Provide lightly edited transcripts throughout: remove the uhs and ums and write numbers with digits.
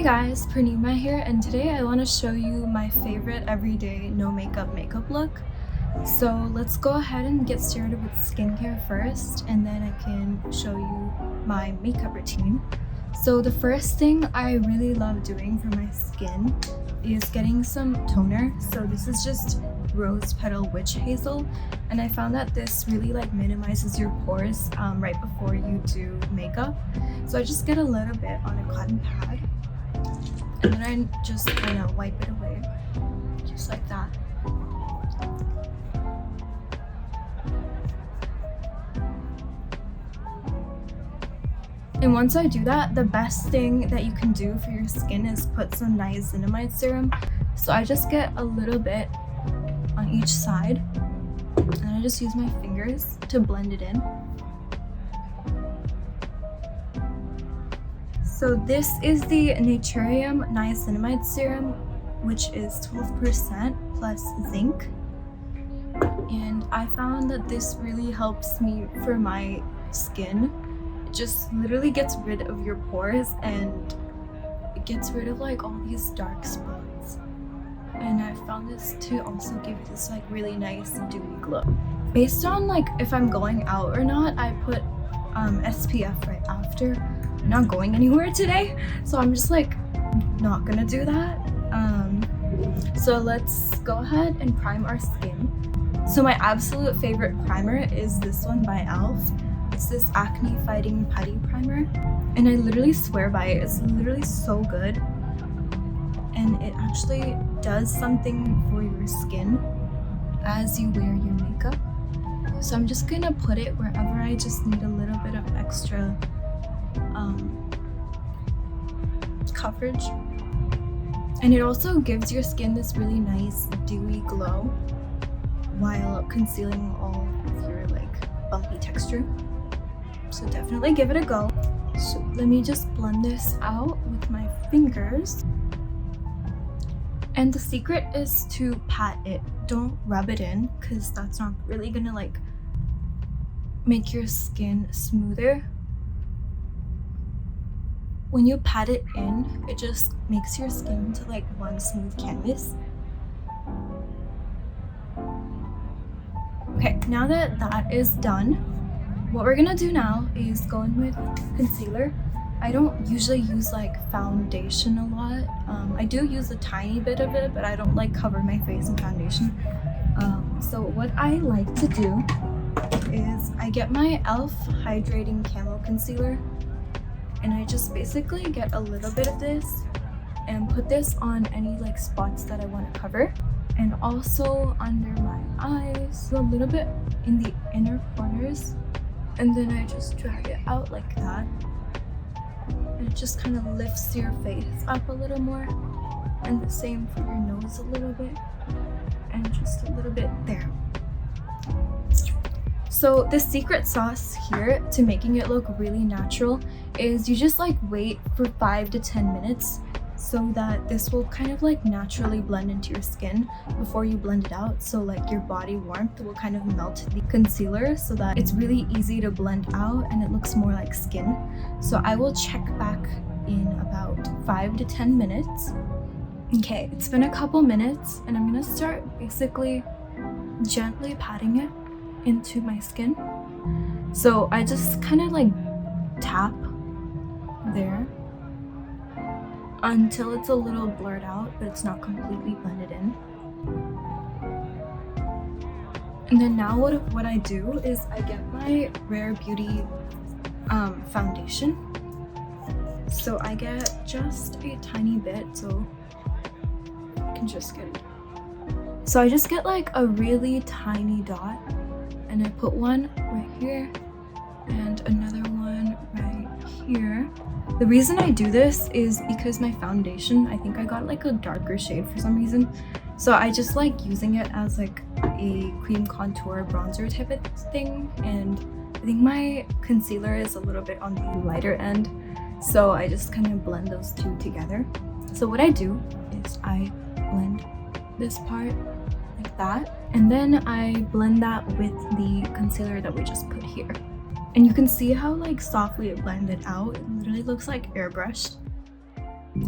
guys, Purnima here, and today I want to show you my favorite everyday no makeup look. So let's go ahead and get started with skincare first, and then I can show you my makeup routine. So the first thing I really love doing for my skin is getting some toner. So this is just rose petal witch hazel, and I found that this really minimizes your pores right before you do makeup. So I just get a little bit on a cotton pad, and then I just kind of wipe it away, just like that. And once I do that, the best thing that you can do for your skin is put some niacinamide serum. So I just get a little bit on each side, and I just use my fingers to blend it in. So this is the Naturium niacinamide serum, which is 12% plus zinc. And I found that this really helps me for my skin. It just literally gets rid of your pores, and it gets rid of all these dark spots. And I found this to also give you this really nice dewy glow. Based on if I'm going out or not, I put SPF right after. I'm not going anywhere today, so I'm just not gonna do that. So let's go ahead and prime our skin. So my absolute favorite primer is this one by e.l.f. It's this Acne Fighting Putty Primer, and I literally swear by it. It's literally so good, and it actually does something for your skin as you wear your makeup. So I'm just gonna put it wherever I just need a little bit of extra coverage, and it also gives your skin this really nice dewy glow while concealing all of your bumpy texture. So definitely give it a go. So let me just blend this out with my fingers. And the secret is to pat it. Don't rub it in, because that's not really gonna make your skin smoother. When you pat it in, it just makes your skin into one smooth canvas. Okay, now that that is done, what we're gonna do now is go in with concealer. I don't usually use foundation a lot. I do use a tiny bit of it, but I don't cover my face in foundation. So what I like to do is I get my e.l.f. hydrating camo concealer, and I just basically get a little bit of this and put this on any spots that I want to cover, and also under my eyes, a little bit in the inner corners, and then I just drag it out like that, and it just kind of lifts your face up a little more, and the same for your nose a little bit, and just a little bit there. So the secret sauce here to making it look really natural is you just wait for 5 to 10 minutes so that this will kind of naturally blend into your skin before you blend it out. So your body warmth will kind of melt the concealer so that it's really easy to blend out and it looks more like skin. So I will check back in about 5 to 10 minutes. Okay, it's been a couple minutes, and I'm gonna start basically gently patting it into my skin. So I just kind of tap there until it's a little blurred out, but it's not completely blended in. And then now what I do is I get my Rare Beauty foundation. So I get just a tiny bit, so I can just get it. So I just get a really tiny dot, and I put one right here and another one right here. The reason I do this is because my foundation, I think I got a darker shade for some reason. So I just using it as a cream contour bronzer type of thing, and I think my concealer is a little bit on the lighter end. So I just kind of blend those two together. So what I do is I blend this part like that, and then I blend that with the concealer that we just put here. And you can see how softly it blended out. It literally looks like airbrushed.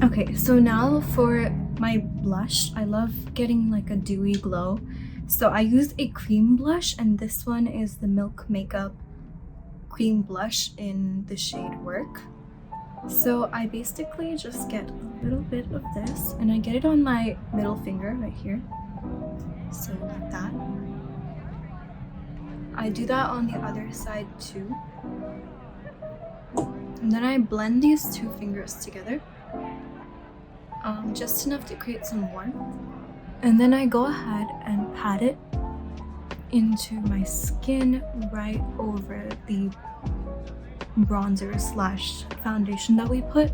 Okay, so now for my blush, I love getting like a dewy glow. So I use a cream blush, and this one is the Milk Makeup cream blush in the shade Werk. So I basically just get a little bit of this, and I get it on my middle finger right here. So like that. I do that on the other side too. And then I blend these two fingers together. Just enough to create some warmth. And then I go ahead and pat it into my skin right over the bronzer slash foundation that we put.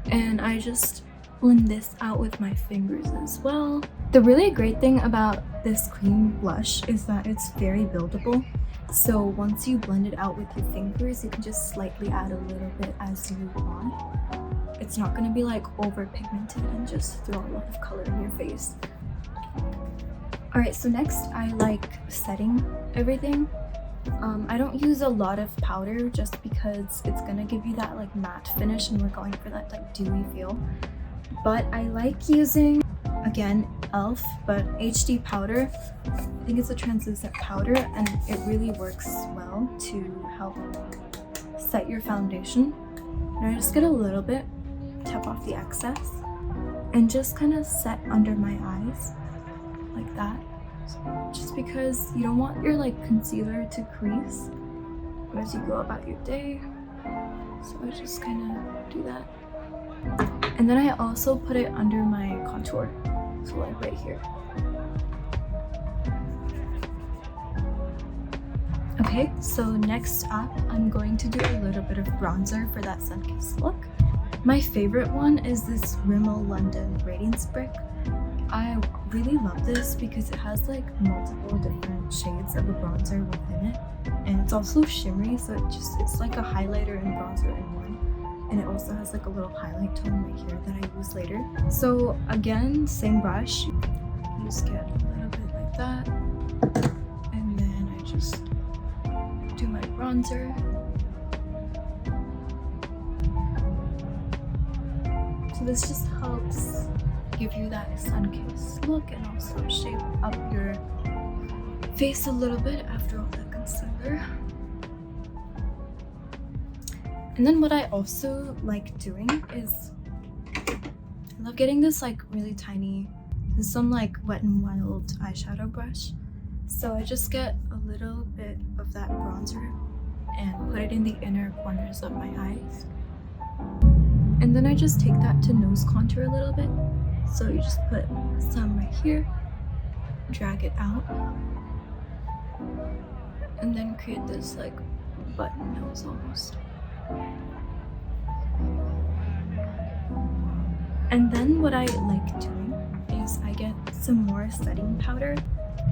And I just blend this out with my fingers as well. The really great thing about this cream blush is that it's very buildable. So once you blend it out with your fingers, you can just slightly add a little bit as you want. It's not going to be like over pigmented and just throw a lot of color in your face. Alright, so next I like setting everything. I don't use a lot of powder just because it's gonna give you that like matte finish, and we're going for that like dewy feel. But I like using, again, e.l.f. but HD powder. I think it's a translucent powder, and it really works well to help set your foundation. And I just get a little bit, tap off the excess, and just kind of set under my eyes like that. Just because you don't want your like concealer to crease as you go about your day. So I just kind of do that. And then I also put it under my contour, so like right here. Okay, so next up I'm going to do a little bit of bronzer for that sun-kissed look. My favorite one is this Rimmel London Radiance Brick. I really love this because it has like multiple different shades of a bronzer within it, and it's also shimmery, so it's like a highlighter and bronzer in one. And it also has like a little highlight tone right here that I use later. So again, same brush, you just get a little bit like that, and then I just do my bronzer. So this just helps give you that sun-kissed look and also shape up your face a little bit after all that concealer. And then what I also like doing is I love getting this like really tiny, this is some like Wet n Wild eyeshadow brush. So I just get a little bit of that bronzer and put it in the inner corners of my eyes. And then I just take that to nose contour a little bit. So you just put some right here, drag it out, and then create this like button nose almost. And then what I like doing is I get some more setting powder,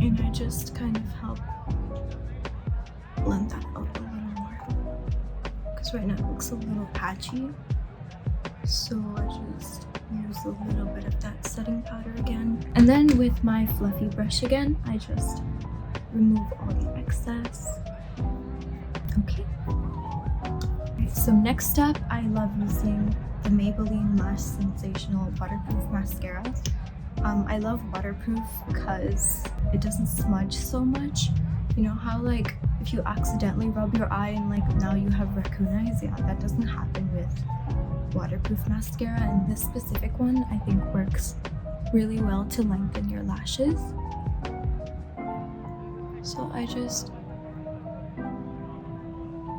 and I just kind of help blend that out a little more. Because right now it looks a little patchy. So I just use a little bit of that setting powder again. And then with my fluffy brush again, I just remove all the excess. Okay. Right, so next up, I love using the Maybelline Lash Sensational Waterproof Mascara. I love waterproof because it doesn't smudge so much. You know how like if you accidentally rub your eye and like now you have raccoon eyes? Yeah, that doesn't happen with waterproof mascara, and this specific one I think works really well to lengthen your lashes. So I just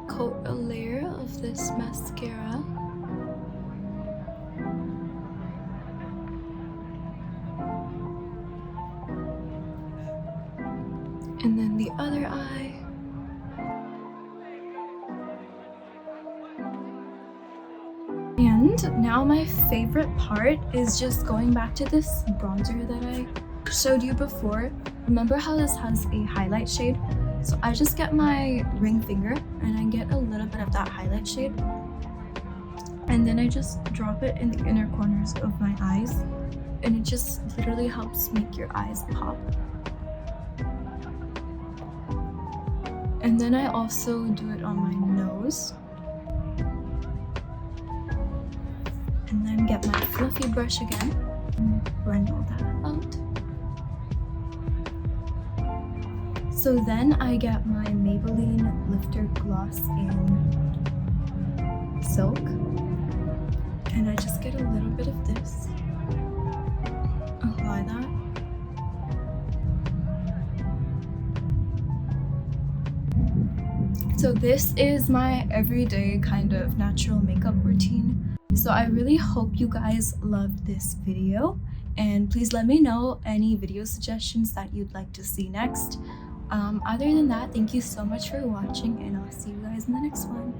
coat a layer of this mascara. And then the other eye. And now my favorite part is just going back to this bronzer that I showed you before. Remember how this has a highlight shade? So I just get my ring finger and I get a little bit of that highlight shade. And then I just drop it in the inner corners of my eyes. And it just literally helps make your eyes pop. And then I also do it on my nose. And then then get my fluffy brush again and blend all that out. So then I get my Maybelline Lifter Gloss in Silk, and I just get a little bit of this, apply that. So this is my everyday kind of natural makeup routine. So I really hope you guys loved this video, and please let me know any video suggestions that you'd like to see next. Other than that, thank you so much for watching, and I'll see you guys in the next one.